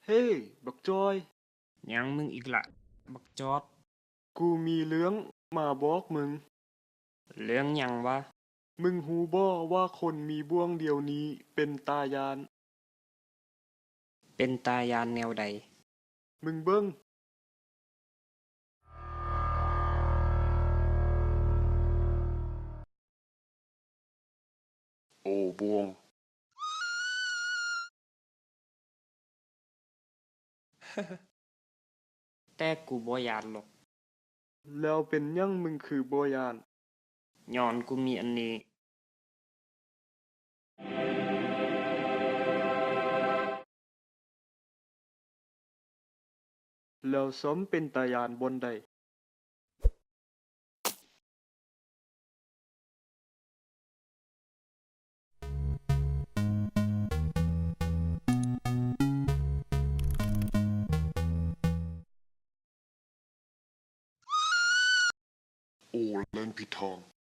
เฮ้บักจอยหยังมึงอีกละบักจอดกูมีเรื่องมาบอกมึงเรื่องหยังวะมึงฮู้บ่ว่าคนมีบ่วงเดียวนี้เป็นตายานเป็นตายานแนวใดมึงเบิ่งโอ้บ่วง แต่กูบ่ยานหรอกแล้วเป็นหยังมึงคือบ่ยานย้อนกูมีอันนี้แล้วซ้อมเป็นตายานบนใดโอ้เล่นผิดทาง